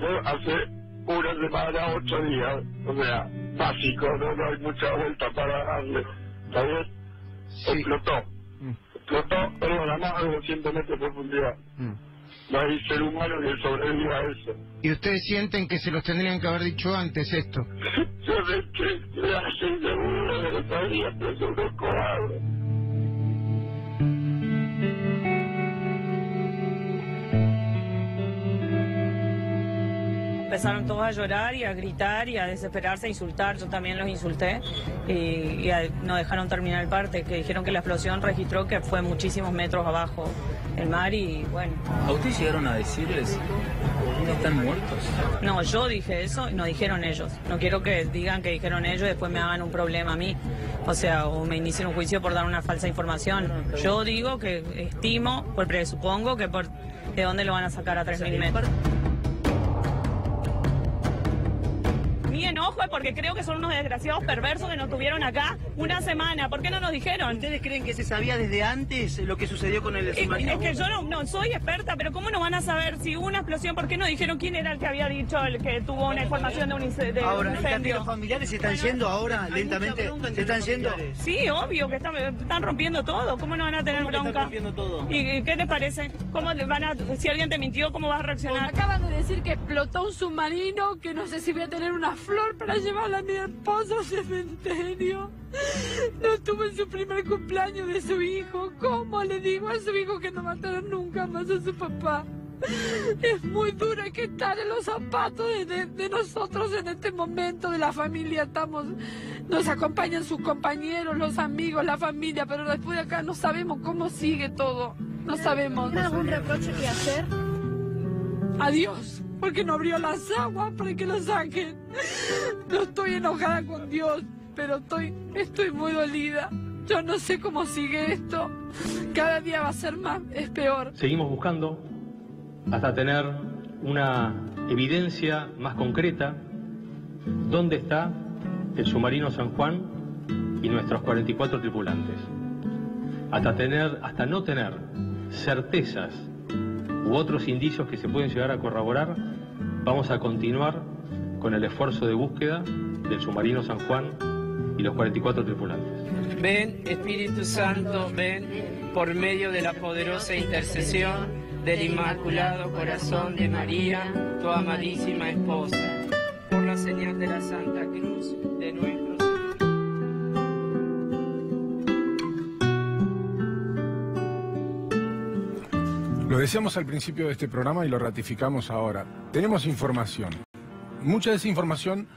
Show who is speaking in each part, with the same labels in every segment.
Speaker 1: eso hace una semana, 8 días, o sea, básico, no hay mucha vuelta para darle, ¿está bien?
Speaker 2: Sí.
Speaker 1: Explotó, pero nada más a 200 metros de profundidad. No hay ser humano que sobreviva a eso.
Speaker 2: ¿Y ustedes sienten que se los tendrían que haber dicho antes esto?
Speaker 1: Yo sé que le hacen seguro de lo sabía, pero son unos cobardes.
Speaker 3: Empezaron todos a llorar y a gritar y a desesperarse, a insultar. Yo también los insulté y no dejaron terminar el parte, que dijeron que la explosión registró que fue muchísimos metros abajo el mar y bueno.
Speaker 4: ¿A ustedes llegaron a decirles que están muertos?
Speaker 3: No, yo dije eso y no dijeron ellos. No quiero que digan que dijeron ellos y después me hagan un problema a mí. O sea, o me inicien un juicio por dar una falsa información. Yo digo que estimo, pues presupongo que de dónde lo van a sacar a 3.000 metros. Mi enojo es porque creo que son unos desgraciados perversos que nos tuvieron acá una semana. ¿Por qué no nos dijeron?
Speaker 5: ¿Ustedes creen que se sabía desde antes lo que sucedió con el submarino?
Speaker 3: Es que yo no soy experta, pero ¿cómo no van a saber si hubo una explosión? ¿Por qué no dijeron quién era el que había dicho, el que tuvo una información de un incendio?
Speaker 5: Ahora, ¿los familiares se están yendo ahora lentamente? ¿Se están yendo?
Speaker 3: Sí, obvio, que están rompiendo todo. ¿Cómo no van a tener bronca?
Speaker 5: Están rompiendo todo.
Speaker 3: ¿Y qué les parece? ¿Cómo van a, si alguien te mintió, cómo vas a reaccionar?
Speaker 6: Acaban de decir que explotó un submarino, que no sé si voy a tener una flor para llevarla a mi esposo al cementerio. No tuvo en su primer cumpleaños de su hijo. ¿Cómo le digo a su hijo que no va a tener nunca más a su papá? Es muy duro, hay que estar en los zapatos de nosotros en este momento, de la familia. Nos acompañan sus compañeros, los amigos, la familia, pero después de acá no sabemos cómo sigue todo. No sabemos.
Speaker 7: ¿Tiene algún reproche que hacer?
Speaker 6: Adiós, porque no abrió las aguas para que lo saquen. No estoy enojada con Dios, pero estoy muy dolida. Yo no sé cómo sigue esto. Cada día va a ser más, es peor.
Speaker 8: Seguimos buscando hasta tener una evidencia más concreta dónde está el submarino San Juan y nuestros 44 tripulantes. Hasta no tener certezas u otros indicios que se pueden llegar a corroborar, vamos a continuar con el esfuerzo de búsqueda del submarino San Juan y los 44 tripulantes.
Speaker 9: Ven, Espíritu Santo, ven, por medio de la poderosa intercesión del Inmaculado Corazón de María, tu amadísima esposa, por la señal de la Santa Cruz de nuestros.
Speaker 10: Lo decíamos al principio de este programa y lo ratificamos ahora. Tenemos información. Mucha de esa información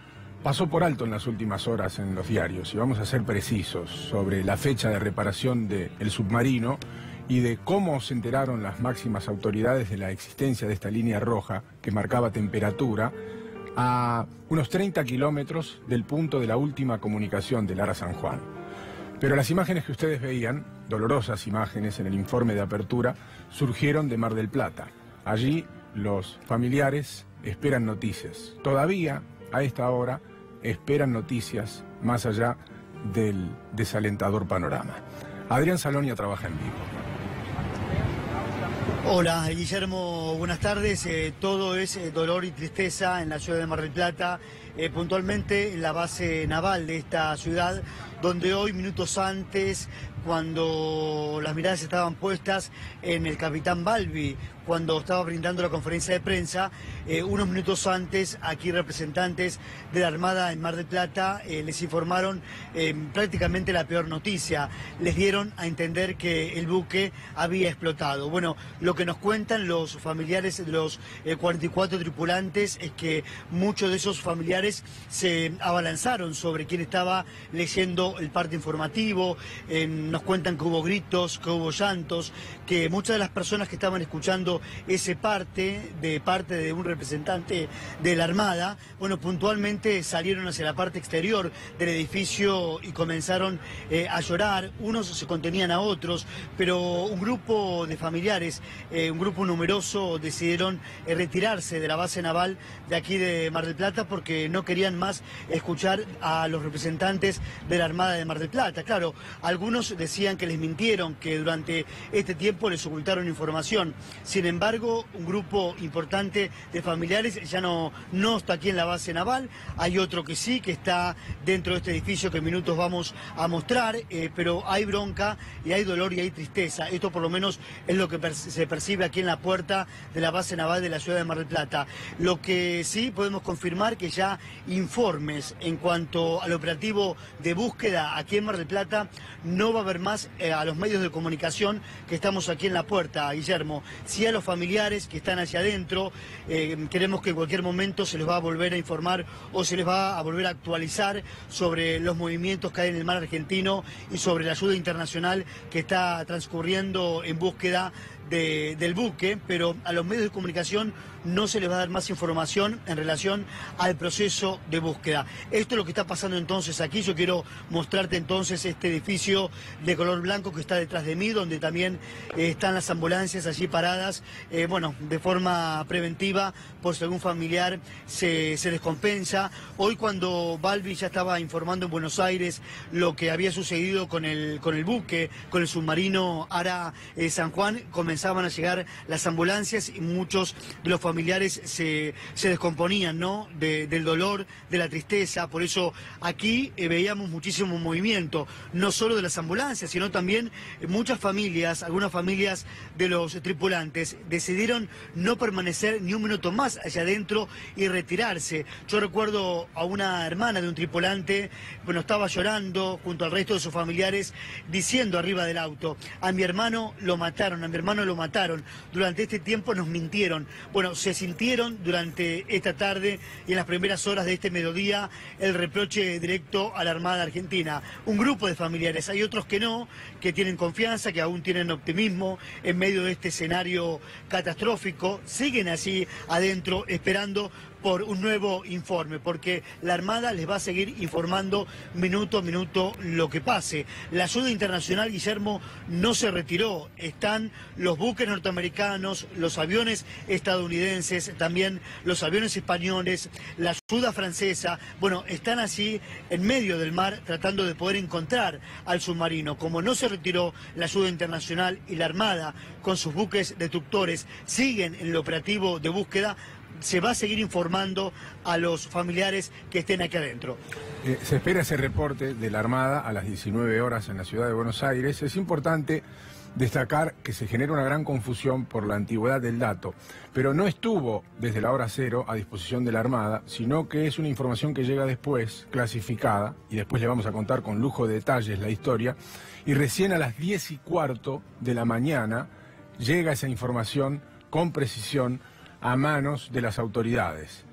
Speaker 10: pasó por alto en las últimas horas en los diarios y vamos a ser precisos sobre la fecha de reparación del submarino y de cómo se enteraron las máximas autoridades de la existencia de esta línea roja que marcaba temperatura a unos 30 kilómetros del punto de la última comunicación del Ara San Juan. Pero las imágenes que ustedes veían, dolorosas imágenes en el informe de apertura, surgieron de Mar del Plata. Allí los familiares esperan noticias. Todavía, a esta hora, esperan noticias más allá del desalentador panorama. Adrián Salonia trabaja en vivo.
Speaker 5: Hola, Guillermo, buenas tardes. Todo es dolor y tristeza en la ciudad de Mar del Plata, puntualmente en la base naval de esta ciudad, donde hoy, minutos antes, cuando las miradas estaban puestas en el capitán Balbi, cuando estaba brindando la conferencia de prensa, unos minutos antes, aquí representantes de la Armada en Mar del Plata les informaron prácticamente la peor noticia. Les dieron a entender que el buque había explotado. Bueno, lo que nos cuentan los familiares de los 44 tripulantes es que muchos de esos familiares se abalanzaron sobre quien estaba leyendo el parte informativo. Nos cuentan que hubo gritos, que hubo llantos, que muchas de las personas que estaban escuchando ese parte de un representante de la Armada, bueno, puntualmente salieron hacia la parte exterior del edificio y comenzaron a llorar. Unos se contenían a otros, pero un grupo de familiares, un grupo numeroso, decidieron retirarse de la base naval de aquí de Mar del Plata porque no querían más escuchar a los representantes de la Armada de Mar del Plata. Claro, algunos decían que les mintieron, que durante este tiempo les ocultaron información. Sin embargo, un grupo importante de familiares ya no está aquí en la base naval. Hay otro que sí, que está dentro de este edificio que en minutos vamos a mostrar, pero hay bronca y hay dolor y hay tristeza. Esto por lo menos es lo que se percibe aquí en la puerta de la base naval de la ciudad de Mar del Plata. Lo que sí podemos confirmar que ya informes en cuanto al operativo de búsqueda aquí en Mar del Plata no va a haber más a los medios de comunicación que estamos aquí en la puerta, Guillermo. Sí a los familiares que están allá adentro, queremos que en cualquier momento se les va a volver a informar o se les va a volver a actualizar sobre los movimientos que hay en el mar argentino y sobre la ayuda internacional que está transcurriendo en búsqueda del buque, pero a los medios de comunicación no se les va a dar más información en relación al proceso de búsqueda. Esto es lo que está pasando entonces aquí. Yo quiero mostrarte entonces este edificio de color blanco que está detrás de mí, donde también están las ambulancias allí paradas, bueno, de forma preventiva, por si algún familiar se descompensa. Hoy cuando Balbi ya estaba informando en Buenos Aires lo que había sucedido con el buque, con el submarino Ara San Juan, comenzaban a llegar las ambulancias y muchos de los familiares se descomponían, ¿no? Del dolor, de la tristeza. Por eso aquí veíamos muchísimo movimiento, no solo de las ambulancias, sino también muchas familias, algunas familias de los tripulantes decidieron no permanecer ni un minuto más allá adentro y retirarse. Yo recuerdo a una hermana de un tripulante, bueno, estaba llorando junto al resto de sus familiares, diciendo arriba del auto: a mi hermano lo mataron, a mi hermano lo mataron. Durante este tiempo nos mintieron. Bueno, se sintieron durante esta tarde y en las primeras horas de este mediodía el reproche directo a la Armada Argentina. Un grupo de familiares, hay otros que no, que tienen confianza, que aún tienen optimismo en medio de este escenario catastrófico. Siguen así adentro esperando por un nuevo informe, porque la Armada les va a seguir informando minuto a minuto lo que pase. La ayuda internacional, Guillermo, no se retiró. Están los buques norteamericanos, los aviones estadounidenses, también los aviones españoles, la ayuda francesa. Bueno, están así en medio del mar tratando de poder encontrar al submarino. Como no se retiró la ayuda internacional y la Armada con sus buques destructores siguen en el operativo de búsqueda, se va a seguir informando a los familiares que estén aquí adentro.
Speaker 10: Se espera ese reporte de la Armada a las 19 horas en la ciudad de Buenos Aires. Es importante destacar que se genera una gran confusión por la antigüedad del dato, pero no estuvo desde la hora cero a disposición de la Armada, sino que es una información que llega después, clasificada, y después le vamos a contar con lujo de detalles la historia, y recién a las 10:15 de la mañana llega esa información con precisión a manos de las autoridades.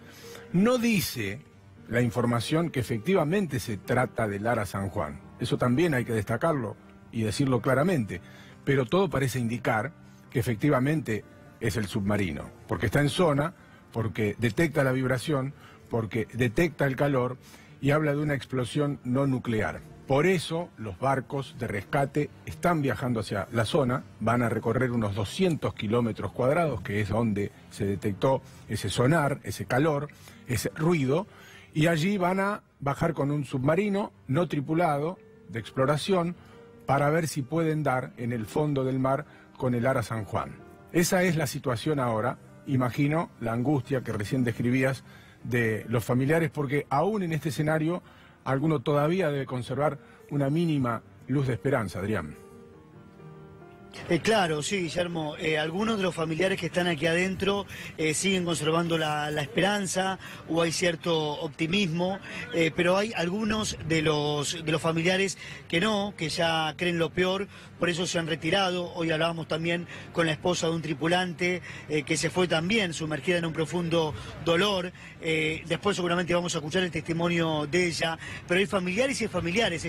Speaker 10: No dice la información que efectivamente se trata del Ara San Juan. Eso también hay que destacarlo y decirlo claramente. Pero todo parece indicar que efectivamente es el submarino, porque está en zona, porque detecta la vibración, porque detecta el calor y habla de una explosión no nuclear. Por eso los barcos de rescate están viajando hacia la zona, van a recorrer unos 200 kilómetros cuadrados, que es donde se detectó ese sonar, ese calor, ese ruido, y allí van a bajar con un submarino no tripulado de exploración para ver si pueden dar en el fondo del mar con el Ara San Juan. Esa es la situación ahora. Imagino la angustia que recién describías de los familiares, porque aún en este escenario alguno todavía debe conservar una mínima luz de esperanza, Adrián.
Speaker 5: Claro, sí, Guillermo. Algunos de los familiares que están aquí adentro siguen conservando la esperanza, o hay cierto optimismo, pero hay algunos de los familiares que no, que ya creen lo peor, por eso se han retirado. Hoy hablábamos también con la esposa de un tripulante que se fue también sumergida en un profundo dolor. Después seguramente vamos a escuchar el testimonio de ella, pero hay familiares y hay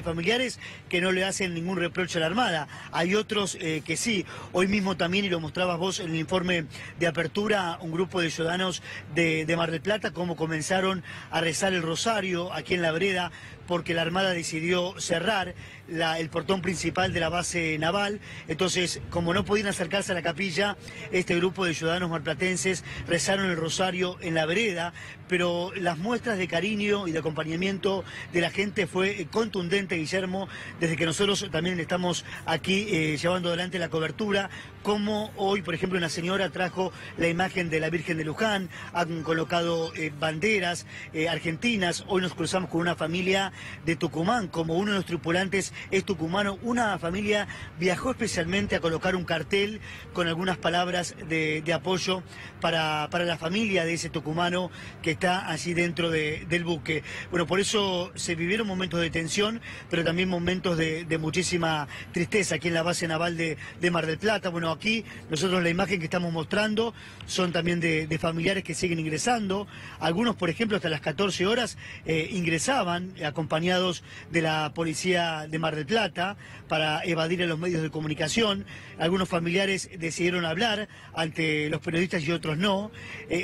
Speaker 5: familiares que no le hacen ningún reproche a la Armada. Hay otros que que sí. Hoy mismo también, y lo mostrabas vos en el informe de apertura, un grupo de ciudadanos de Mar del Plata, cómo comenzaron a rezar el rosario aquí en la vereda, porque la Armada decidió cerrar el portón principal de la base naval. Entonces, como no podían acercarse a la capilla, este grupo de ciudadanos marplatenses rezaron el rosario en la vereda, pero las muestras de cariño y de acompañamiento de la gente fue contundente, Guillermo, desde que nosotros también estamos aquí llevando adelante la cobertura, como hoy, por ejemplo, una señora trajo la imagen de la Virgen de Luján, han colocado banderas argentinas. Hoy nos cruzamos con una familia de Tucumán, como uno de los tripulantes es tucumano, una familia viajó especialmente a colocar un cartel con algunas palabras de apoyo para la familia de ese tucumano que está allí dentro del buque. Bueno, por eso se vivieron momentos de tensión, pero también momentos de muchísima tristeza aquí en la base naval de Mar del Plata. Bueno, aquí nosotros la imagen que estamos mostrando son también de familiares que siguen ingresando. Algunos, por ejemplo, hasta las 14 horas ingresaban acompañados de la policía de Mar del Plata para evadir a los medios de comunicación. Algunos familiares decidieron hablar ante los periodistas y otros no.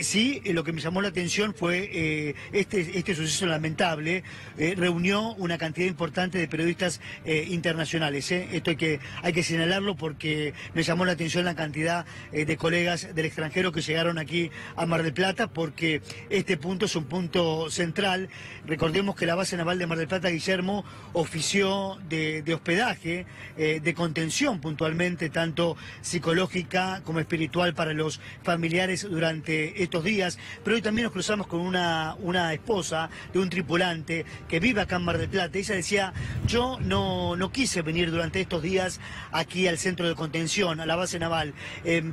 Speaker 5: Sí, lo que me llamó la atención fue este suceso lamentable. Reunió una cantidad importante de periodistas internacionales. Esto hay que señalarlo porque me llamó la atención la cantidad de colegas del extranjero que llegaron aquí a Mar del Plata, porque este punto es un punto central. Recordemos que la base naval de Mar del Plata, Guillermo, ofició de hospedaje, de contención puntualmente, tanto psicológica como espiritual para los familiares durante estos días. Pero hoy también nos cruzamos con una esposa de un tripulante que vive acá en Mar del Plata. Ella decía: yo no quise venir durante estos días aquí al centro de contención, a la base naval.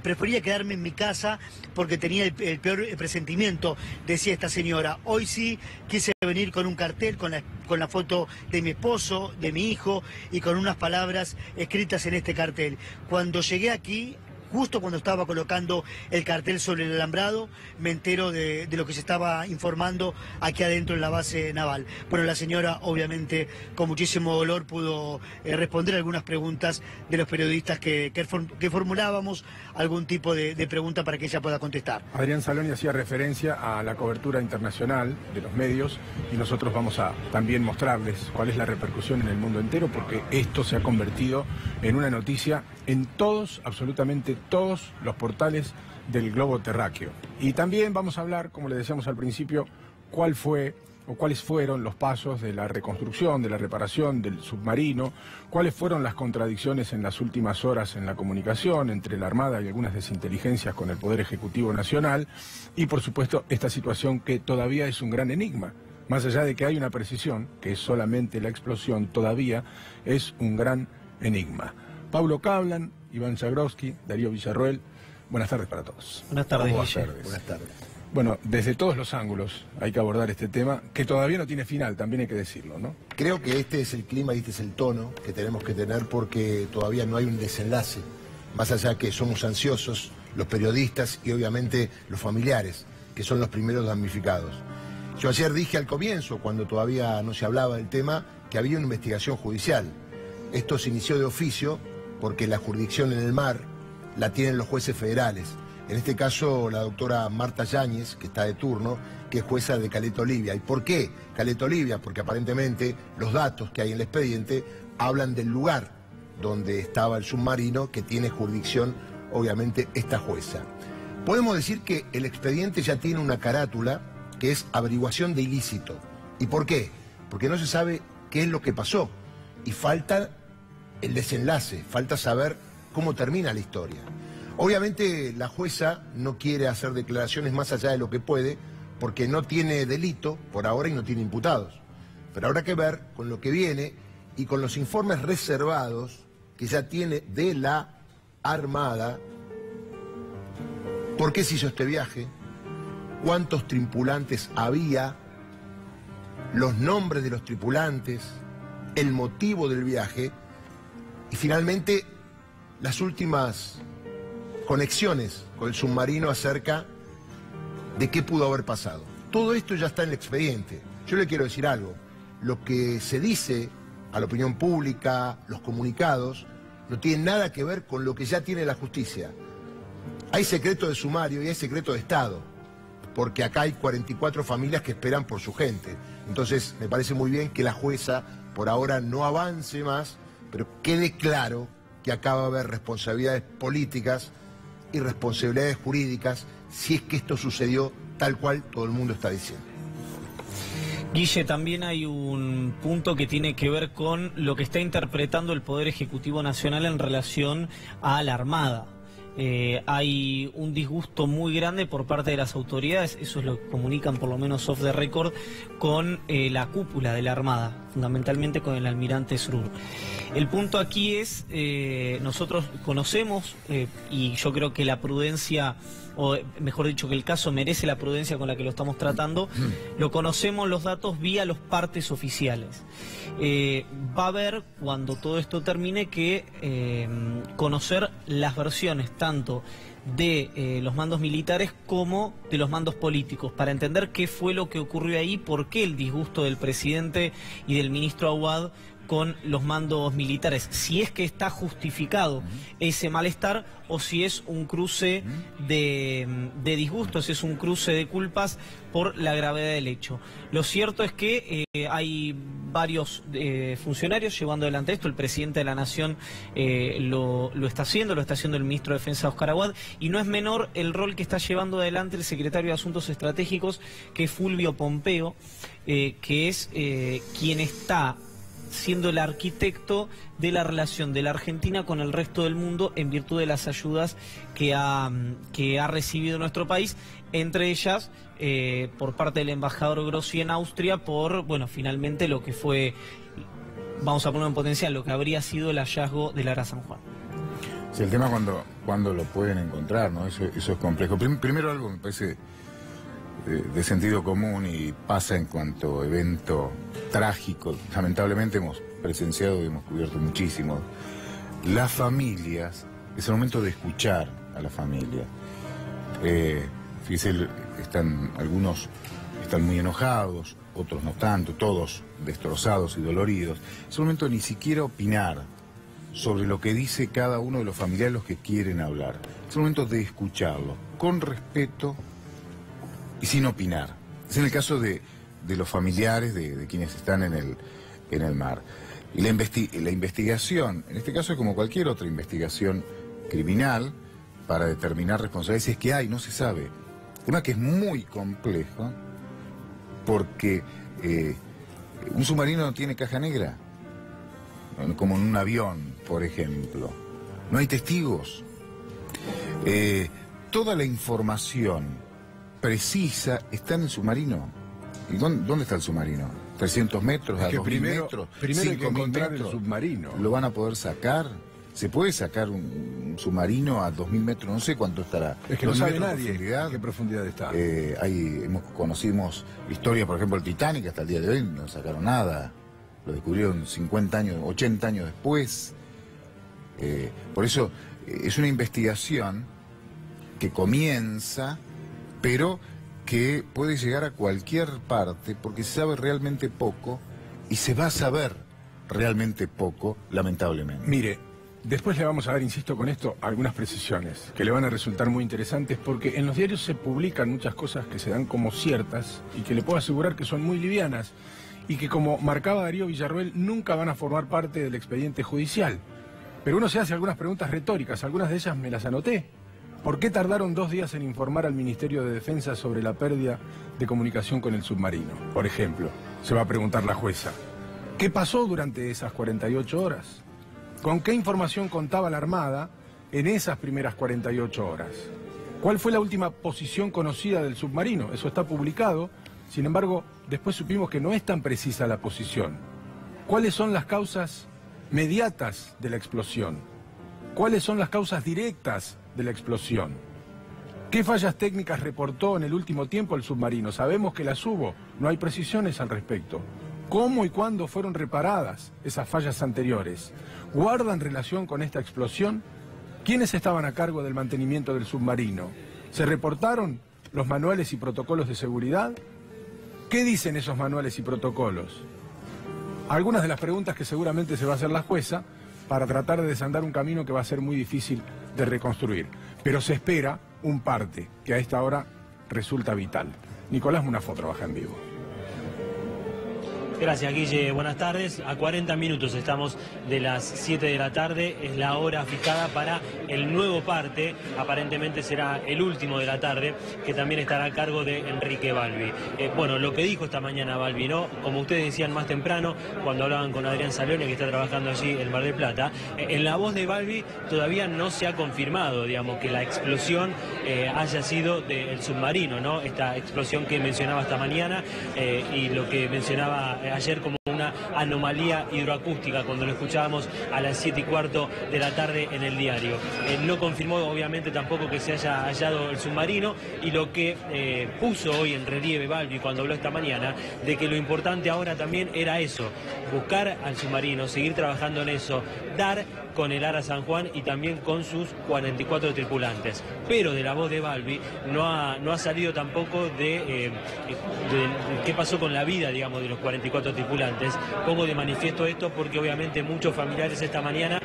Speaker 5: Prefería quedarme en mi casa porque tenía el peor presentimiento, decía esta señora. Hoy sí quise venir con un cartel, con la foto de mi esposo, de mi hijo, y con unas palabras escritas en este cartel. Cuando llegué aquí, justo cuando estaba colocando el cartel sobre el alambrado, me entero de lo que se estaba informando aquí adentro en la base naval. Bueno, la señora, obviamente, con muchísimo dolor pudo responder algunas preguntas de los periodistas que formulábamos algún tipo de pregunta para que ella pueda contestar.
Speaker 10: Adrián Saloni hacía referencia a la cobertura internacional de los medios y nosotros vamos a también mostrarles cuál es la repercusión en el mundo entero, porque esto se ha convertido en una noticia en todos, absolutamente todos los portales del globo terráqueo. Y también vamos a hablar, como le decíamos al principio, cuáles fueron los pasos de la reconstrucción, de la reparación del submarino, cuáles fueron las contradicciones en las últimas horas en la comunicación entre la Armada y algunas desinteligencias con el Poder Ejecutivo Nacional, y por supuesto esta situación que todavía es un gran enigma. Más allá de que hay una precisión, que es solamente la explosión, todavía es un gran enigma. Paulo Cablan, Iván Jagroski, Darío Villarroel, buenas tardes para todos.
Speaker 7: Buenas tardes,
Speaker 10: Guille.
Speaker 7: Buenas tardes.
Speaker 10: Bueno, desde todos los ángulos hay que abordar este tema, que todavía no tiene final, también hay que decirlo, ¿no?
Speaker 7: Creo que este es el clima y este es el tono que tenemos que tener, porque todavía no hay un desenlace, más allá que somos ansiosos, los periodistas y obviamente los familiares, que son los primeros damnificados. Yo ayer dije al comienzo, cuando todavía no se hablaba del tema, que había una investigación judicial. Esto se inició de oficio porque la jurisdicción en el mar la tienen los jueces federales. En este caso, la doctora Marta Yáñez, que está de turno, que es jueza de Caleta Olivia. ¿Y por qué Caleta Olivia? Porque aparentemente los datos que hay en el expediente hablan del lugar donde estaba el submarino, que tiene jurisdicción, obviamente, esta jueza. Podemos decir que el expediente ya tiene una carátula que es averiguación de ilícito. ¿Y por qué? Porque no se sabe qué es lo que pasó y falta el desenlace, falta saber cómo termina la historia. Obviamente la jueza no quiere hacer declaraciones más allá de lo que puede, porque no tiene delito por ahora y no tiene imputados. Pero habrá que ver con lo que viene y con los informes reservados que ya tiene de la Armada, por qué se hizo este viaje, cuántos tripulantes había, los nombres de los tripulantes, el motivo del viaje y finalmente las últimas conexiones con el submarino acerca de qué pudo haber pasado. Todo esto ya está en el expediente. Yo le quiero decir algo. Lo que se dice a la opinión pública, los comunicados, no tiene nada que ver con lo que ya tiene la justicia. Hay secreto de sumario y hay secreto de Estado, porque acá hay 44 familias que esperan por su gente. Entonces, me parece muy bien que la jueza por ahora no avance más, pero quede claro que acá va a haber responsabilidades políticas y responsabilidades jurídicas si es que esto sucedió tal cual todo el mundo está diciendo.
Speaker 11: Guille, también hay un punto que tiene que ver con lo que está interpretando el Poder Ejecutivo Nacional en relación a la Armada. Hay un disgusto muy grande por parte de las autoridades, eso es lo que comunican por lo menos off the record, con la cúpula de la Armada, fundamentalmente con el almirante Srur. El punto aquí es, nosotros conocemos, y yo creo que la prudencia, o mejor dicho, que el caso merece la prudencia con la que lo estamos tratando, lo conocemos los datos vía los partes oficiales. Va a haber, cuando todo esto termine, que conocer las versiones tanto de los mandos militares como de los mandos políticos, para entender qué fue lo que ocurrió ahí, por qué el disgusto del presidente y del ministro Aouad con los mandos militares, si es que está justificado ese malestar o si es un cruce de disgustos, es un cruce de culpas por la gravedad del hecho. Lo cierto es que hay varios funcionarios llevando adelante esto. El presidente de la Nación lo está haciendo el ministro de Defensa Oscar Aouad, y no es menor el rol que está llevando adelante el secretario de Asuntos Estratégicos, que es Fulvio Pompeo, que es quien está siendo el arquitecto de la relación de la Argentina con el resto del mundo en virtud de las ayudas que ha recibido nuestro país, entre ellas por parte del embajador Grossi en Austria, por, bueno, finalmente lo que fue, vamos a poner en potencial, lo que habría sido el hallazgo del Ara San Juan.
Speaker 12: Sí, el tema cuando lo pueden encontrar, ¿no? Eso es complejo. Primero, algo me parece de sentido común y pasa en cuanto evento trágico. Lamentablemente hemos presenciado y hemos cubierto muchísimo. Las familias, es el momento de escuchar a la familia. Fíjese, algunos están muy enojados, otros no tanto, todos destrozados y doloridos. Es el momento de ni siquiera opinar sobre lo que dice cada uno de los familiares, los que quieren hablar. Es el momento de escucharlo con respeto y sin opinar. Es en el caso de los familiares, de quienes están en el mar. Y la investigación, en este caso es como cualquier otra investigación criminal, para determinar responsabilidades, si es que hay, no se sabe. Tema que es muy complejo, porque un submarino no tiene caja negra, como en un avión, por ejemplo. No hay testigos. Toda la información precisa está en el submarino. ¿Y dónde está el submarino? ¿300 metros? ¿A 2.000 metros?
Speaker 10: Primero hay que encontrar el submarino.
Speaker 12: ¿Lo van a poder sacar? ¿Se puede sacar un submarino a 2.000 metros? No sé cuánto estará.
Speaker 10: Es que no sabe nadie en qué profundidad está.
Speaker 12: Conocimos historias, por ejemplo, el Titanic, hasta el día de hoy no sacaron nada. Lo descubrieron 50 años, 80 años después. Por eso es una investigación que comienza, pero que puede llegar a cualquier parte, porque se sabe realmente poco y se va a saber realmente poco, lamentablemente.
Speaker 10: Mire, después le vamos a dar, insisto con esto, algunas precisiones que le van a resultar muy interesantes, porque en los diarios se publican muchas cosas que se dan como ciertas y que le puedo asegurar que son muy livianas y que, como marcaba Darío Villarroel, nunca van a formar parte del expediente judicial. Pero uno se hace algunas preguntas retóricas, algunas de ellas me las anoté. ¿Por qué tardaron 2 días en informar al Ministerio de Defensa sobre la pérdida de comunicación con el submarino? Por ejemplo, se va a preguntar la jueza. ¿Qué pasó durante esas 48 horas? ¿Con qué información contaba la Armada en esas primeras 48 horas? ¿Cuál fue la última posición conocida del submarino? Eso está publicado. Sin embargo, después supimos que no es tan precisa la posición. ¿Cuáles son las causas mediatas de la explosión? ¿Cuáles son las causas directas de la explosión? ¿Qué fallas técnicas reportó en el último tiempo el submarino? Sabemos que las hubo, no hay precisiones al respecto. ¿Cómo y cuándo fueron reparadas esas fallas anteriores? ¿Guardan relación con esta explosión? ¿Quiénes estaban a cargo del mantenimiento del submarino? ¿Se reportaron los manuales y protocolos de seguridad? ¿Qué dicen esos manuales y protocolos? Algunas de las preguntas que seguramente se va a hacer la jueza para tratar de desandar un camino que va a ser muy difícil de reconstruir. Pero se espera un parte que a esta hora resulta vital. Nicolás Munafó trabaja en vivo.
Speaker 13: Gracias, Guille. Buenas tardes. A 40 minutos estamos de las 7 de la tarde. Es la hora fijada para el nuevo parte. Aparentemente será el último de la tarde, que también estará a cargo de Enrique Balbi. Bueno, lo que dijo esta mañana Balbi, ¿no? Como ustedes decían más temprano, cuando hablaban con Adrián Salione, que está trabajando allí en Mar del Plata, en la voz de Balbi todavía no se ha confirmado, digamos, que la explosión haya sido del submarino, ¿no? Esta explosión que mencionaba esta mañana y lo que mencionaba ayer como una anomalía hidroacústica cuando lo escuchábamos a las 7:15 de la tarde en el diario. No confirmó obviamente tampoco que se haya hallado el submarino, y lo que puso hoy en relieve Balbi cuando habló esta mañana, de que lo importante ahora también era eso, buscar al submarino, seguir trabajando en eso, dar con el Ara San Juan y también con sus 44 tripulantes. Pero de la voz de Balbi no ha salido tampoco de qué pasó con la vida, digamos, de los 44 tripulantes. Pongo de manifiesto esto porque obviamente muchos familiares esta mañana,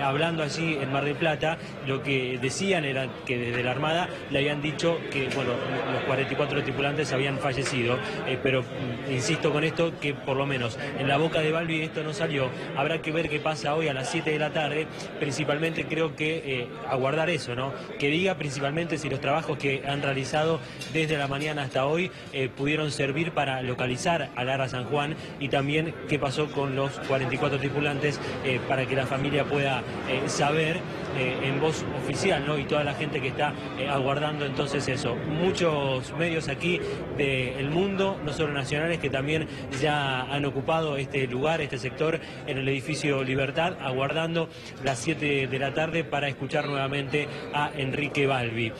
Speaker 13: hablando allí en Mar del Plata, lo que decían era que desde la Armada le habían dicho que, bueno, los 44 tripulantes habían fallecido, pero insisto con esto, que por lo menos en la boca de Balbi esto no salió. Habrá que ver qué pasa hoy a las 7 de la tarde. Principalmente creo que aguardar eso, ¿no? Que diga principalmente si los trabajos que han realizado desde la mañana hasta hoy pudieron servir para localizar al Ara San Juan, y también qué pasó con los 44 tripulantes para que la familia pueda saber en voz oficial, ¿no? Y toda la gente que está aguardando entonces eso. Muchos medios aquí del mundo, no solo nacionales, que también ya han ocupado este lugar, este sector en el edificio Libertad, aguardando las 7 de la tarde para escuchar nuevamente a Enrique Balbi.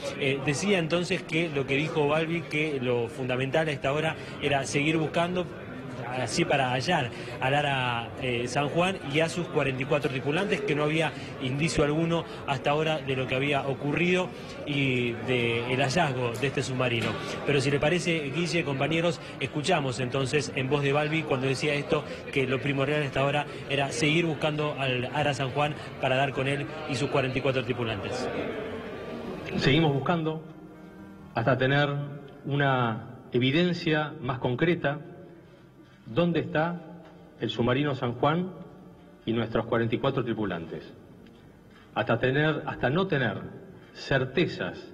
Speaker 13: Decía entonces que lo que dijo Balbi, que lo fundamental a esta hora era seguir buscando, así para hallar al Ara San Juan y a sus 44 tripulantes, que no había indicio alguno hasta ahora de lo que había ocurrido y del hallazgo de este submarino. Pero si le parece, Guille, compañeros, escuchamos entonces en voz de Balbi cuando decía esto, que lo primordial hasta ahora era seguir buscando al Ara San Juan para dar con él y sus 44 tripulantes.
Speaker 8: Seguimos buscando hasta tener una evidencia más concreta. ¿Dónde está el submarino San Juan y nuestros 44 tripulantes? Hasta no tener certezas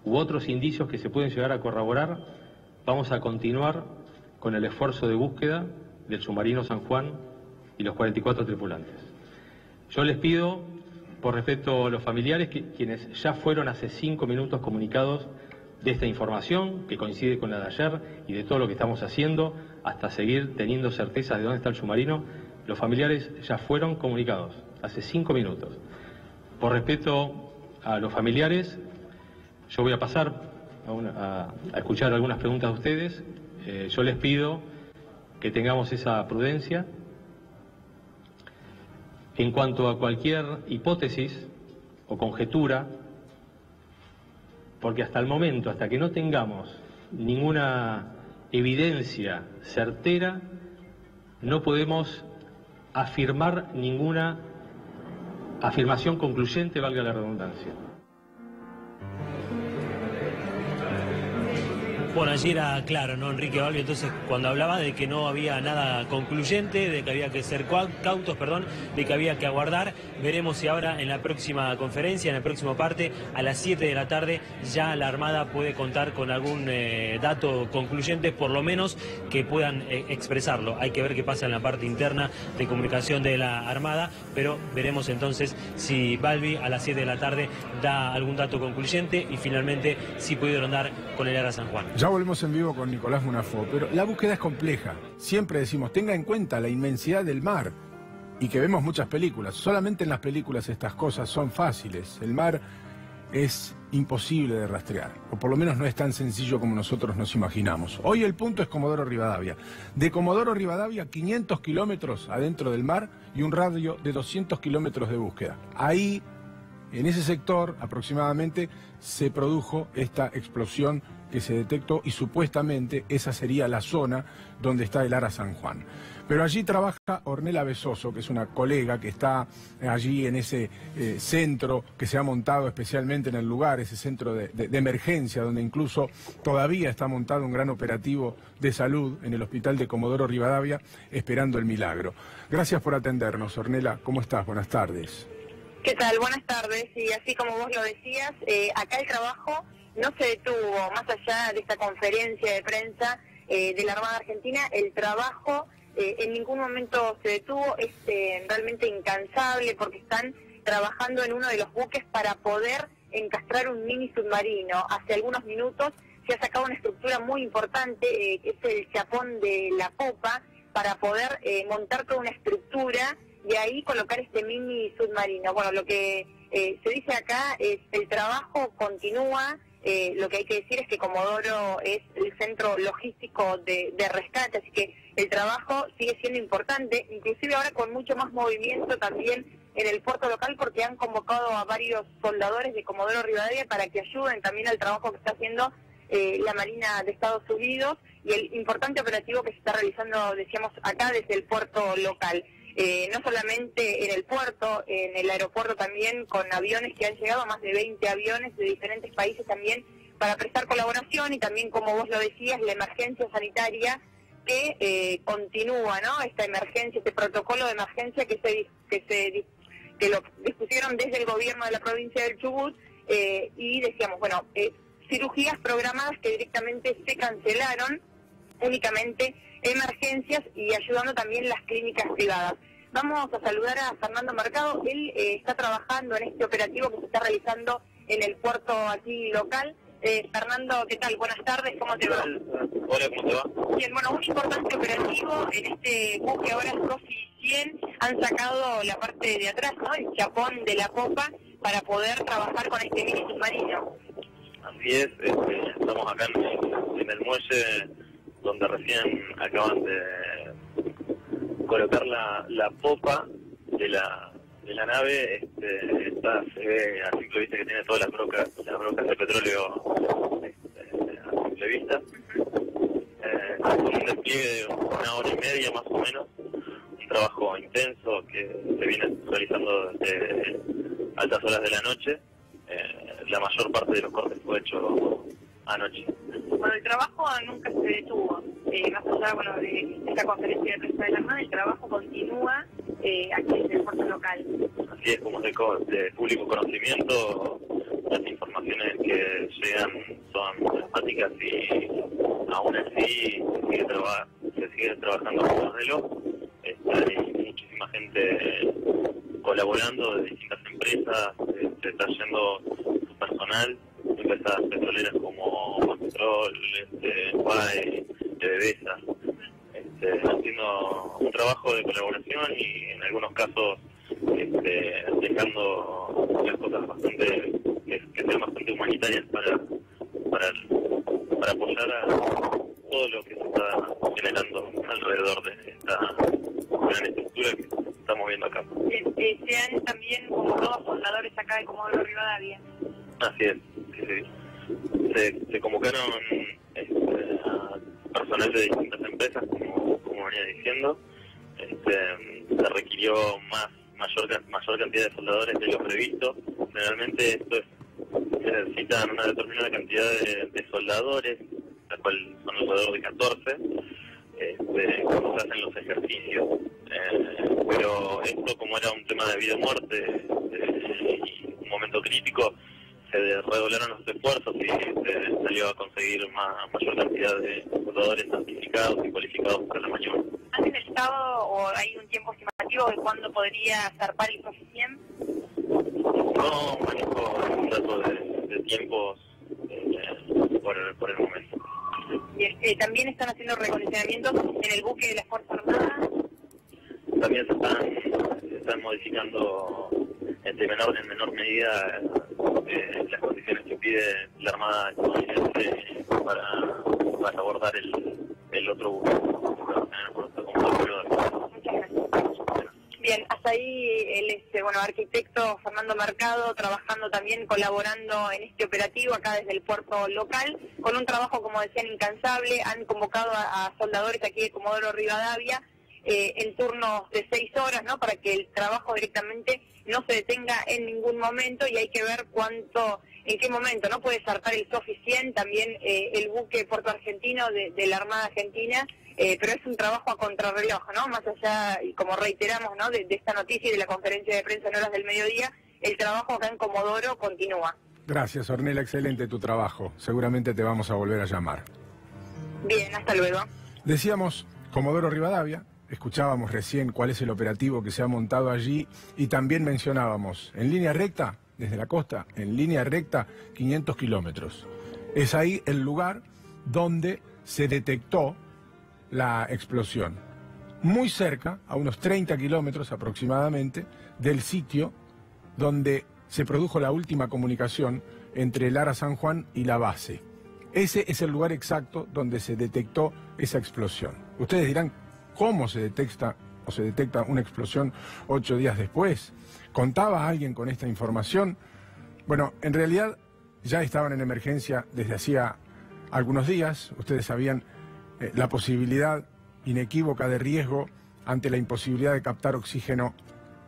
Speaker 8: u otros indicios que se pueden llegar a corroborar, vamos a continuar con el esfuerzo de búsqueda del submarino San Juan y los 44 tripulantes. Yo les pido, por respeto a los familiares, quienes ya fueron hace 5 minutos comunicados de esta información, que coincide con la de ayer y de todo lo que estamos haciendo, hasta seguir teniendo certezas de dónde está el submarino, los familiares ya fueron comunicados hace 5 minutos. Por respeto a los familiares, yo voy a pasar a escuchar algunas preguntas de ustedes. Yo les pido que tengamos esa prudencia. En cuanto a cualquier hipótesis o conjetura, porque hasta el momento, hasta que no tengamos ninguna evidencia certera, no podemos afirmar ninguna afirmación concluyente, valga la redundancia.
Speaker 13: Bueno, allí era claro, ¿no? Enrique Balbi, entonces, cuando hablaba de que no había nada concluyente, de que había que ser cautos, de que había que aguardar. Veremos si ahora en la próxima conferencia, en el próximo parte, a las 7 de la tarde, ya la Armada puede contar con algún dato concluyente, por lo menos que puedan expresarlo. Hay que ver qué pasa en la parte interna de comunicación de la Armada, pero veremos entonces si Balbi a las 7 de la tarde da algún dato concluyente y finalmente si pudieron dar con el Ara San Juan.
Speaker 10: Ya volvemos en vivo con Nicolás Munafó, pero la búsqueda es compleja. Siempre decimos, tenga en cuenta la inmensidad del mar y que vemos muchas películas. Solamente en las películas estas cosas son fáciles. El mar es imposible de rastrear, o por lo menos no es tan sencillo como nosotros nos imaginamos. Hoy el punto es Comodoro Rivadavia. De Comodoro Rivadavia, 500 kilómetros adentro del mar y un radio de 200 kilómetros de búsqueda. Ahí, en ese sector aproximadamente, se produjo esta explosión que se detectó y supuestamente esa sería la zona donde está el Ara San Juan. Pero allí trabaja Ornella Besoso, que es una colega que está allí en ese centro que se ha montado especialmente en el lugar, ese centro de emergencia, donde incluso todavía está montado un gran operativo de salud en el hospital de Comodoro Rivadavia, esperando el milagro. Gracias por atendernos, Ornella. ¿Cómo estás? Buenas tardes.
Speaker 14: ¿Qué tal? Buenas tardes. Y así como vos lo decías, acá el trabajo no se detuvo, más allá de esta conferencia de prensa de la Armada Argentina, el trabajo en ningún momento se detuvo, es realmente incansable porque están trabajando en uno de los buques para poder encastrar un mini submarino. Hace algunos minutos se ha sacado una estructura muy importante, que es el chapón de la popa, para poder montar toda una estructura y ahí colocar este mini submarino. Bueno, lo que se dice acá es el trabajo continúa. Lo que hay que decir es que Comodoro es el centro logístico de rescate, así que el trabajo sigue siendo importante, inclusive ahora con mucho más movimiento también en el puerto local, porque han convocado a varios soldadores de Comodoro Rivadavia para que ayuden también al trabajo que está haciendo la Marina de Estados Unidos y el importante operativo que se está realizando, decíamos, acá desde el puerto local. No solamente en el puerto, en el aeropuerto también, con aviones que han llegado, más de 20 aviones de diferentes países también, para prestar colaboración y también, como vos lo decías, la emergencia sanitaria que continúa, ¿no? Esta emergencia, este protocolo de emergencia que lo dispusieron desde el gobierno de la provincia del Chubut y decíamos, bueno, cirugías programadas que directamente se cancelaron, únicamente emergencias y ayudando también las clínicas privadas. Vamos a saludar a Fernando Mercado, él está trabajando en este operativo que se está realizando en el puerto aquí local. Fernando, ¿qué tal? Buenas tardes, ¿cómo te va?
Speaker 15: Hola, ¿cómo te va?
Speaker 14: Bien, bueno, un importante operativo en este buque ahora Sofi 100, han sacado la parte de atrás, ¿no? El chapón de la popa para poder trabajar con este mini submarino.
Speaker 15: Así es, estamos acá en el muelle donde recién acaban de colocar la popa de la nave. Se ve a simple vista que tiene todas las brocas de petróleo a simple vista, con un despliegue de 1 hora y media más o menos, un trabajo intenso que se viene realizando desde altas horas de la noche. La mayor parte de los cortes fue hecho anoche.
Speaker 14: Bueno, el trabajo nunca se detuvo, más allá, bueno, de esta conferencia de prensa de la Armada, el trabajo continúa aquí en el puerto local.
Speaker 15: Así es, como de público conocimiento, las informaciones que llegan son dramáticas y aún así se sigue trabajando con modelo. Hay muchísima gente colaborando de distintas empresas, se está yendo su personal, empresas petroleras como Petrol, PAE, PDVSA, haciendo un trabajo de colaboración y en algunos casos dejando las cosas bastante que sean bastante humanitarias para apoyar a todo lo que se está generando alrededor de esta gran estructura que estamos viendo acá.
Speaker 14: Se han también convocado soldadores acá de Comodoro Rivadavia.
Speaker 15: Así es, sí. Se convocaron a personal de distintas empresas, como venía diciendo. Se requirió mayor cantidad de soldadores de lo previsto. Generalmente se necesitan una determinada cantidad de soldadores, la cual son alrededor de 14, cuando se hacen los ejercicios. Pero esto, como era un tema de vida o muerte y un momento crítico, se redoblaron los esfuerzos y se salió a conseguir mayor cantidad de soldadores certificados y cualificados para la maniobra.
Speaker 14: ¿Han necesitado o hay un tiempo estimativo de cuándo podría zarpar el Sofi 100?
Speaker 15: No manejo un dato de tiempos por el momento.
Speaker 14: ¿También están haciendo recondicionamientos en el buque de la Fuerza Armada?
Speaker 15: También se están modificando en menor medida las condiciones que pide la Armada estadounidense para abordar el otro buque.
Speaker 14: Muchas gracias. Bien, hasta ahí el arquitecto Fernando Mercado trabajando también, colaborando en este operativo acá desde el puerto local, con un trabajo, como decían, incansable. Han convocado a soldadores aquí de Comodoro Rivadavia en turnos de 6 horas, ¿no? Para que el trabajo directamente no se detenga en ningún momento, y hay que ver en qué momento, ¿no? Puede zarpar el Sofi 100, también el buque Puerto Argentino de la Armada Argentina. Pero es un trabajo a contrarreloj, ¿no? Más allá, y como reiteramos, ¿no? de esta noticia y de la conferencia de prensa en horas del mediodía, el trabajo acá en Comodoro continúa.
Speaker 10: Gracias, Ornella, excelente tu trabajo. Seguramente te vamos a volver a llamar.
Speaker 14: Bien, hasta luego.
Speaker 10: Decíamos Comodoro Rivadavia, escuchábamos recién cuál es el operativo que se ha montado allí, y también mencionábamos, en línea recta, desde la costa, en línea recta, 500 kilómetros. Es ahí el lugar donde se detectó la explosión, muy cerca, a unos 30 kilómetros aproximadamente, del sitio donde se produjo la última comunicación entre el Ara San Juan y la base. Ese es el lugar exacto donde se detectó esa explosión. Ustedes dirán, ¿cómo se detecta una explosión 8 días después? ¿Contaba alguien con esta información? Bueno, en realidad ya estaban en emergencia desde hacía algunos días. Ustedes sabían la posibilidad inequívoca de riesgo ante la imposibilidad de captar oxígeno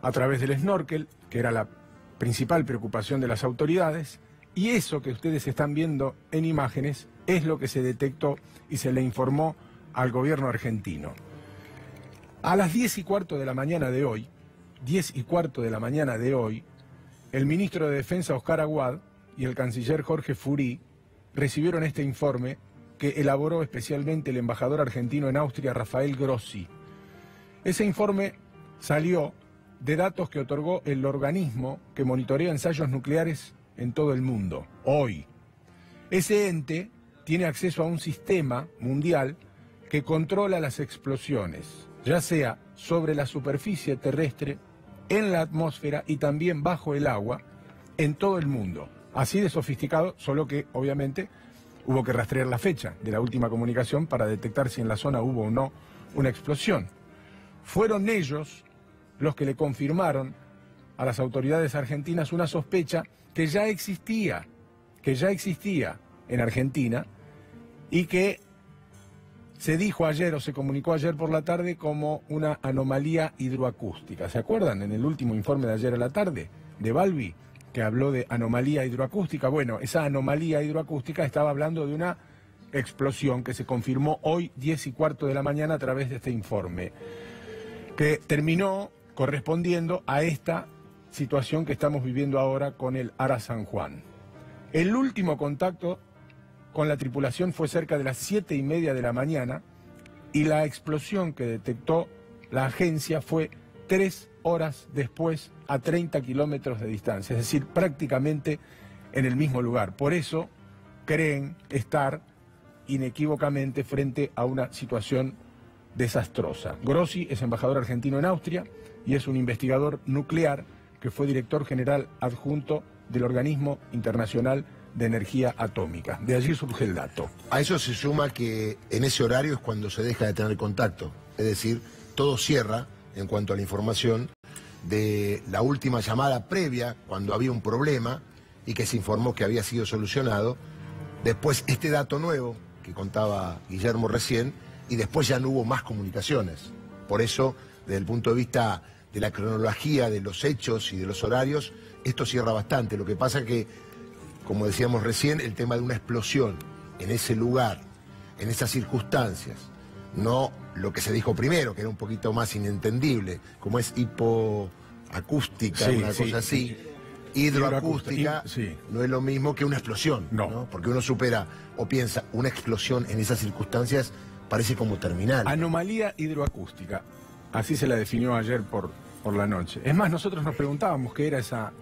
Speaker 10: a través del snorkel, que era la principal preocupación de las autoridades, y eso que ustedes están viendo en imágenes es lo que se detectó y se le informó al gobierno argentino. A las 10:15 de la mañana de hoy, 10:15 de la mañana de hoy, el ministro de Defensa Oscar Aguad y el canciller Jorge Furí recibieron este informe que elaboró especialmente el embajador argentino en Austria, Rafael Grossi. Ese informe salió de datos que otorgó el organismo que monitorea ensayos nucleares en todo el mundo, hoy. Ese ente tiene acceso a un sistema mundial que controla las explosiones, ya sea sobre la superficie terrestre, en la atmósfera y también bajo el agua, en todo el mundo. Así de sofisticado, solo que obviamente hubo que rastrear la fecha de la última comunicación para detectar si en la zona hubo o no una explosión. Fueron ellos los que le confirmaron a las autoridades argentinas una sospecha que ya existía en Argentina, y que se dijo ayer o se comunicó ayer por la tarde como una anomalía hidroacústica. ¿Se acuerdan en el último informe de ayer a la tarde de Balbi, que habló de anomalía hidroacústica? Bueno, esa anomalía hidroacústica estaba hablando de una explosión que se confirmó hoy 10:15 de la mañana a través de este informe, que terminó correspondiendo a esta situación que estamos viviendo ahora con el Ara San Juan. El último contacto con la tripulación fue cerca de las 7:30 de la mañana, y la explosión que detectó la agencia fue 3 horas después, a 30 kilómetros de distancia, es decir, prácticamente en el mismo lugar. Por eso creen estar inequívocamente frente a una situación desastrosa. Grossi es embajador argentino en Austria y es un investigador nuclear que fue director general adjunto del Organismo Internacional de Energía Atómica. De allí surge el dato.
Speaker 7: A eso se suma que en ese horario es cuando se deja de tener contacto. Es decir, todo cierra en cuanto a la información de la última llamada previa, cuando había un problema y que se informó que había sido solucionado. Después este dato nuevo que contaba Guillermo recién, y después ya no hubo más comunicaciones. Por eso, desde el punto de vista de la cronología de los hechos y de los horarios, esto cierra bastante. Lo que pasa que, como decíamos recién, el tema de una explosión en ese lugar, en esas circunstancias, no lo que se dijo primero, que era un poquito más inentendible, como es hipoacústica, una cosa así, hidroacústica, no es lo mismo que una explosión, ¿no? Porque uno supera o piensa, una explosión en esas circunstancias parece como terminal.
Speaker 10: Anomalía hidroacústica, así se la definió ayer por la noche. Es más, nosotros nos preguntábamos qué era esa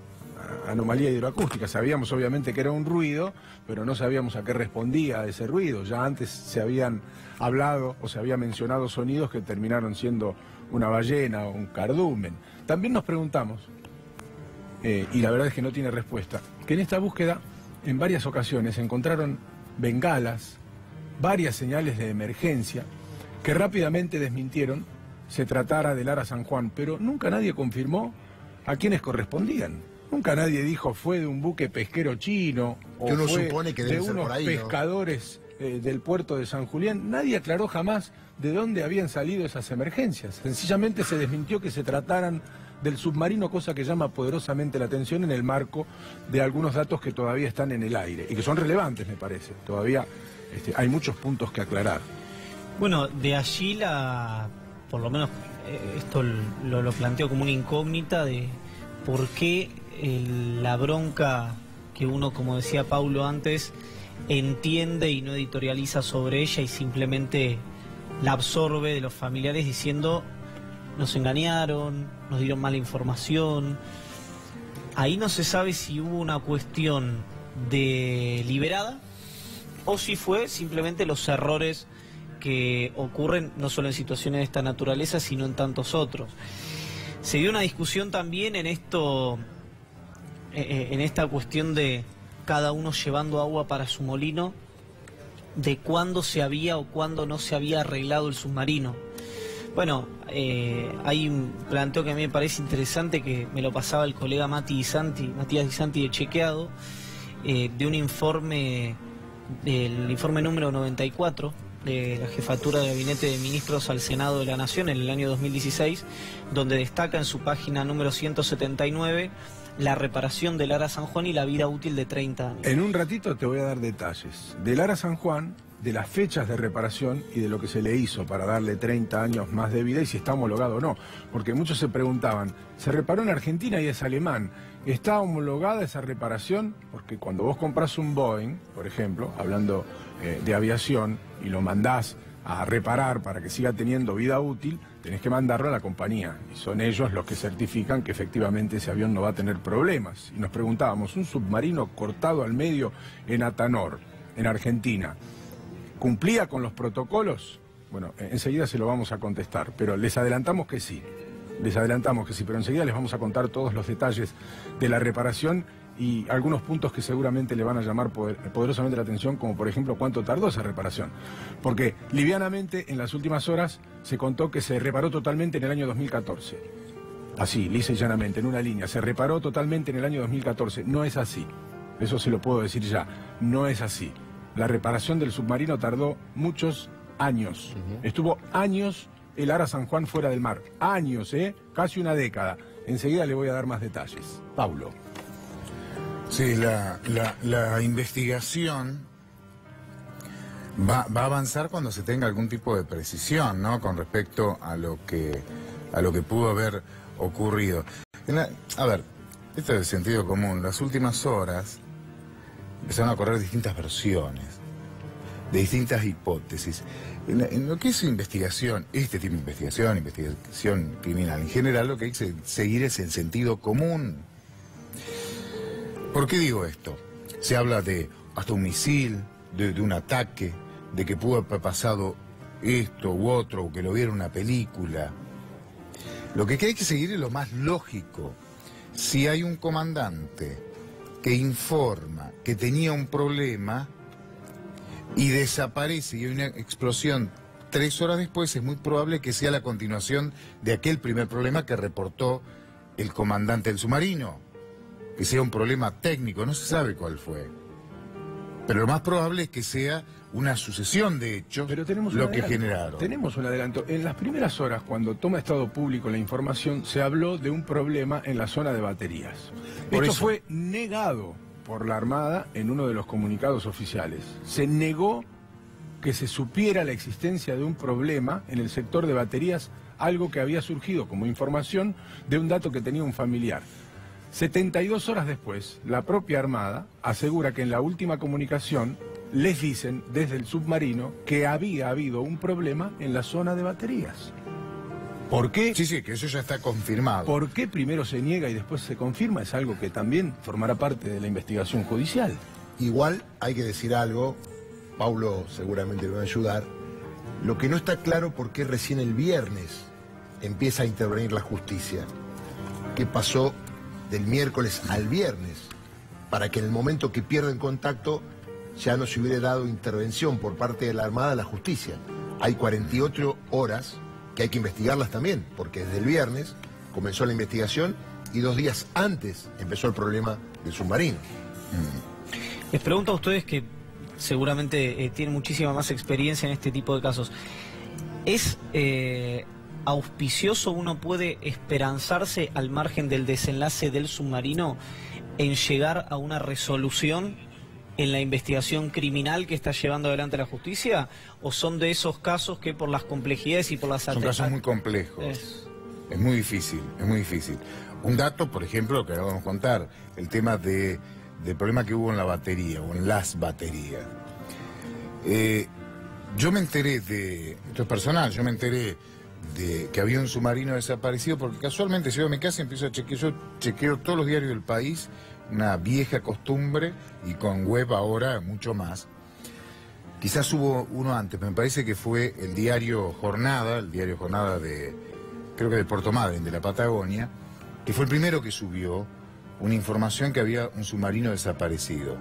Speaker 10: anomalía hidroacústica. Sabíamos obviamente que era un ruido, pero no sabíamos a qué respondía ese ruido. Ya antes se habían hablado o se había mencionado sonidos que terminaron siendo una ballena o un cardumen. También nos preguntamos, y la verdad es que no tiene respuesta, que en esta búsqueda en varias ocasiones se encontraron bengalas, varias señales de emergencia que rápidamente desmintieron se tratara del Ara San Juan, pero nunca nadie confirmó a quienes correspondían. Nunca nadie dijo fue de un buque pesquero chino o
Speaker 7: que uno
Speaker 10: fue
Speaker 7: supone que
Speaker 10: de
Speaker 7: debe ser
Speaker 10: unos
Speaker 7: por ahí,
Speaker 10: pescadores del puerto de San Julián. Nadie aclaró jamás de dónde habían salido esas emergencias. Sencillamente se desmintió que se trataran del submarino, cosa que llama poderosamente la atención en el marco de algunos datos que todavía están en el aire y que son relevantes, me parece. Todavía hay muchos puntos que aclarar.
Speaker 11: Bueno, de allí por lo menos esto lo planteo como una incógnita de por qué la bronca que uno, como decía Paulo antes, entiende y no editorializa sobre ella y simplemente la absorbe de los familiares diciendo nos engañaron, nos dieron mala información. Ahí no se sabe si hubo una cuestión deliberada o si fue simplemente los errores que ocurren no solo en situaciones de esta naturaleza, sino en tantos otros. Se dio una discusión también en esta cuestión de cada uno llevando agua para su molino, de cuándo se había o cuándo no se había arreglado el submarino. Bueno, hay un planteo que a mí me parece interesante, que me lo pasaba el colega Matías Di Santi de Chequeado, de un informe, del informe número 94 de la Jefatura de Gabinete de Ministros al Senado de la Nación en el año 2016, donde destaca en su página número 179 la reparación del Ara San Juan y la vida útil de 30 años.
Speaker 10: En un ratito te voy a dar detalles del Ara San Juan, de las fechas de reparación y de lo que se le hizo para darle 30 años más de vida y si está homologado o no. Porque muchos se preguntaban, se reparó en Argentina y es alemán, ¿está homologada esa reparación? Porque cuando vos compras un Boeing, por ejemplo, hablando de aviación, y lo mandás a reparar para que siga teniendo vida útil, tenés que mandarlo a la compañía. Y son ellos los que certifican que efectivamente ese avión no va a tener problemas. Y nos preguntábamos, ¿un submarino cortado al medio en Atanor, en Argentina, cumplía con los protocolos? Bueno, enseguida se lo vamos a contestar, pero les adelantamos que sí. Pero enseguida les vamos a contar todos los detalles de la reparación y algunos puntos que seguramente le van a llamar poderosamente la atención, como por ejemplo cuánto tardó esa reparación. Porque livianamente en las últimas horas se contó que se reparó totalmente en el año 2014. Así, lisa y llanamente, en una línea. Se reparó totalmente en el año 2014. No es así. Eso se lo puedo decir ya. No es así. La reparación del submarino tardó muchos años. Estuvo años el Ara San Juan fuera del mar. Años, casi una década. Enseguida le voy a dar más detalles. Paulo.
Speaker 12: Sí, la investigación va a avanzar cuando se tenga algún tipo de precisión, ¿no? Con respecto a lo que pudo haber ocurrido. A ver, esto es el sentido común. Las últimas horas empezaron a correr distintas versiones, de distintas hipótesis. En lo que es investigación, este tipo de investigación criminal en general, lo que hay que seguir es el sentido común. ¿Por qué digo esto? Se habla de hasta un misil, de un ataque, de que pudo haber pasado esto u otro, o que lo viera en una película. Lo que hay que seguir es lo más lógico. Si hay un comandante que informa que tenía un problema y desaparece y hay una explosión 3 horas después, es muy probable que sea la continuación de aquel primer problema que reportó el comandante del submarino. Que sea un problema técnico, no se sabe cuál fue. Pero lo más probable es que sea una sucesión de hechos lo que generaron.
Speaker 10: Tenemos un adelanto. En las primeras horas, cuando toma estado público la información, se habló de un problema en la zona de baterías. Esto fue negado por la Armada en uno de los comunicados oficiales. Se negó que se supiera la existencia de un problema en el sector de baterías, algo que había surgido como información de un dato que tenía un familiar. 72 horas después, la propia Armada asegura que en la última comunicación les dicen desde el submarino que había habido un problema en la zona de baterías. ¿Por qué?
Speaker 12: Sí, que eso ya está confirmado.
Speaker 10: ¿Por qué primero se niega y después se confirma? Es algo que también formará parte de la investigación judicial.
Speaker 7: Igual hay que decir algo, Paulo seguramente me va a ayudar. Lo que no está claro por qué recién el viernes empieza a intervenir la justicia. ¿Qué pasó del miércoles al viernes? Para que en el momento que pierden contacto ya no se hubiera dado intervención por parte de la Armada a la justicia. Hay 48 horas que hay que investigarlas también, porque desde el viernes comenzó la investigación y 2 días antes empezó el problema del submarino.
Speaker 11: Les pregunto a ustedes que seguramente tienen muchísima más experiencia en este tipo de casos. ¿Es auspicioso, uno puede esperanzarse al margen del desenlace del submarino en llegar a una resolución en la investigación criminal que está llevando adelante la justicia? ¿O son de esos casos que por las complejidades y por las...
Speaker 12: Son casos muy complejos. Es muy difícil, es muy difícil. Un dato, por ejemplo, que ahora vamos a contar, el tema del problema que hubo en la batería, o en las baterías. Yo me enteré esto es personal, yo me enteré de que había un submarino desaparecido porque casualmente si yo a mi casa empiezo a chequear, yo chequeo todos los diarios del país, una vieja costumbre, y con web ahora mucho más. Quizás hubo uno antes, me parece que fue el diario Jornada de, creo que de Puerto Madryn, de la Patagonia, que fue el primero que subió una información que había un submarino desaparecido,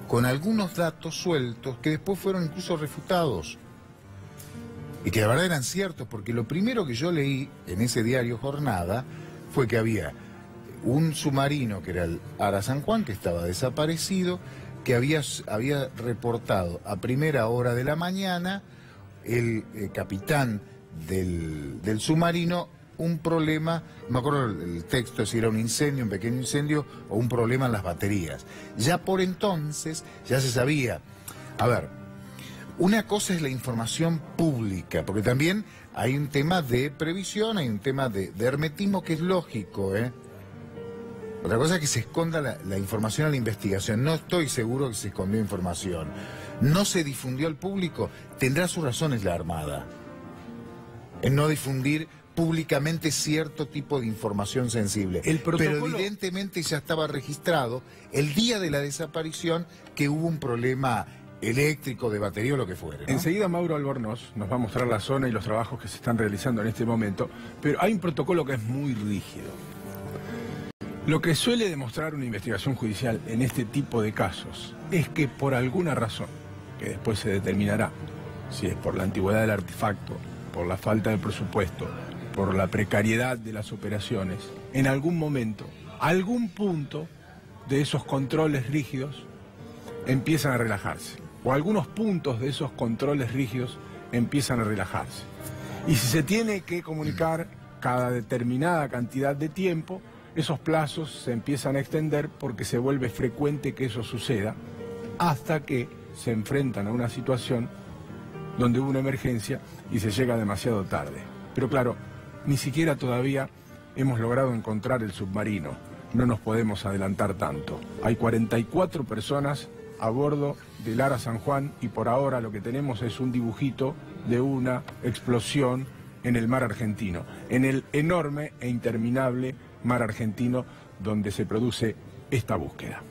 Speaker 12: con algunos datos sueltos que después fueron incluso refutados. Y que la verdad eran ciertos, porque lo primero que yo leí en ese diario Jornada fue que había un submarino que era el Ara San Juan, que estaba desaparecido, que había reportado a primera hora de la mañana el capitán del submarino un problema, no me acuerdo el texto, si era un incendio, un pequeño incendio o un problema en las baterías. Ya por entonces ya se sabía. A ver, una cosa es la información pública, porque también hay un tema de previsión, hay un tema de hermetismo que es lógico, ¿eh? Otra cosa es que se esconda la información a la investigación. No estoy seguro que se escondió información. No se difundió al público. Tendrá sus razones la Armada en no difundir públicamente cierto tipo de información sensible. Pero evidentemente ya estaba registrado el día de la desaparición que hubo un problema eléctrico, de batería o lo que fuera, ¿no?
Speaker 10: Enseguida Mauro Albornoz nos va a mostrar la zona y los trabajos que se están realizando en este momento, pero hay un protocolo que es muy rígido. Lo que suele demostrar una investigación judicial en este tipo de casos es que por alguna razón, que después se determinará, si es por la antigüedad del artefacto, por la falta de presupuesto, por la precariedad de las operaciones, en algún momento, algún punto de esos controles rígidos empiezan a relajarse, o algunos puntos de esos controles rígidos empiezan a relajarse. Y si se tiene que comunicar cada determinada cantidad de tiempo, esos plazos se empiezan a extender porque se vuelve frecuente que eso suceda, hasta que se enfrentan a una situación donde hubo una emergencia y se llega demasiado tarde. Pero claro, ni siquiera todavía hemos logrado encontrar el submarino. No nos podemos adelantar tanto. Hay 44 personas a bordo del Ara San Juan y por ahora lo que tenemos es un dibujito de una explosión en el mar argentino, en el enorme e interminable mar argentino donde se produce esta búsqueda.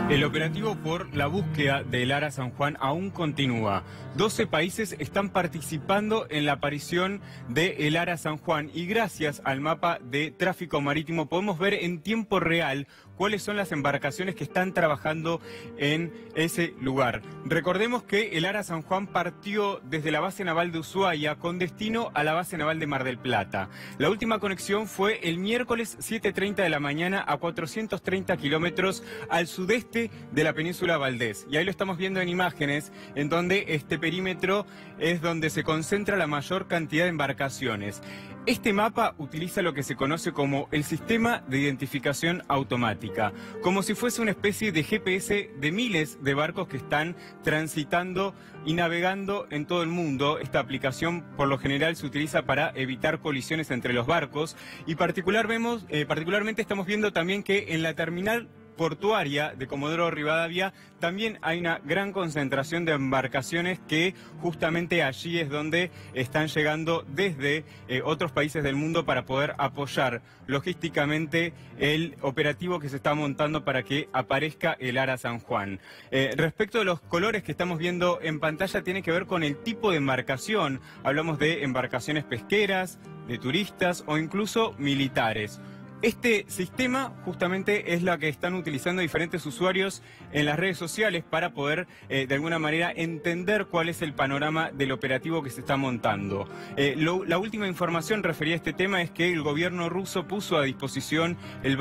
Speaker 16: El operativo por la búsqueda del Ara San Juan aún continúa. 12 países están participando en la aparición del Ara San Juan y gracias al mapa de tráfico marítimo podemos ver en tiempo real cuáles son las embarcaciones que están trabajando en ese lugar. Recordemos que el Ara San Juan partió desde la base naval de Ushuaia con destino a la base naval de Mar del Plata. La última conexión fue el miércoles 7:30 de la mañana a 430 kilómetros al sudeste de la península Valdés. Y ahí lo estamos viendo en imágenes, en donde este perímetro es donde se concentra la mayor cantidad de embarcaciones. Este mapa utiliza lo que se conoce como el sistema de identificación automática, como si fuese una especie de GPS de miles de barcos que están transitando y navegando en todo el mundo. Esta aplicación por lo general se utiliza para evitar colisiones entre los barcos y particularmente estamos viendo también que en la terminal portuaria de Comodoro Rivadavia también hay una gran concentración de embarcaciones que justamente allí es donde están llegando desde otros países del mundo para poder apoyar logísticamente el operativo que se está montando para que aparezca el Ara San Juan. Respecto de los colores que estamos viendo en pantalla, tiene que ver con el tipo de embarcación. Hablamos de embarcaciones pesqueras, de turistas o incluso militares. Este sistema justamente es la que están utilizando diferentes usuarios en las redes sociales para poder de alguna manera entender cuál es el panorama del operativo que se está montando. La última información referida a este tema es que el gobierno ruso puso a disposición el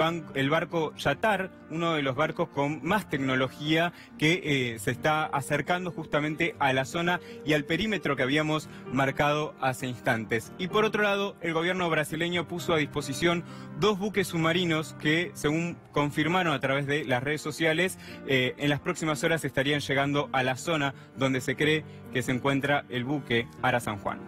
Speaker 16: barco Yatar, uno de los barcos con más tecnología que se está acercando justamente a la zona y al perímetro que habíamos marcado hace instantes. Y por otro lado, el gobierno brasileño puso a disposición 2 buques submarinos que, según confirmaron a través de las redes sociales, en las próximas horas estarían llegando a la zona donde se cree que se encuentra el buque Ara San Juan.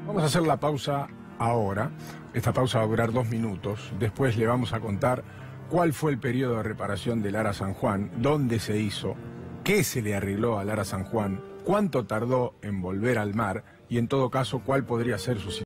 Speaker 10: Vamos a hacer la pausa ahora. Esta pausa va a durar 2 minutos. Después le vamos a contar cuál fue el periodo de reparación del Ara San Juan, dónde se hizo, qué se le arregló al Ara San Juan, cuánto tardó en volver al mar y, en todo caso, cuál podría ser su situación.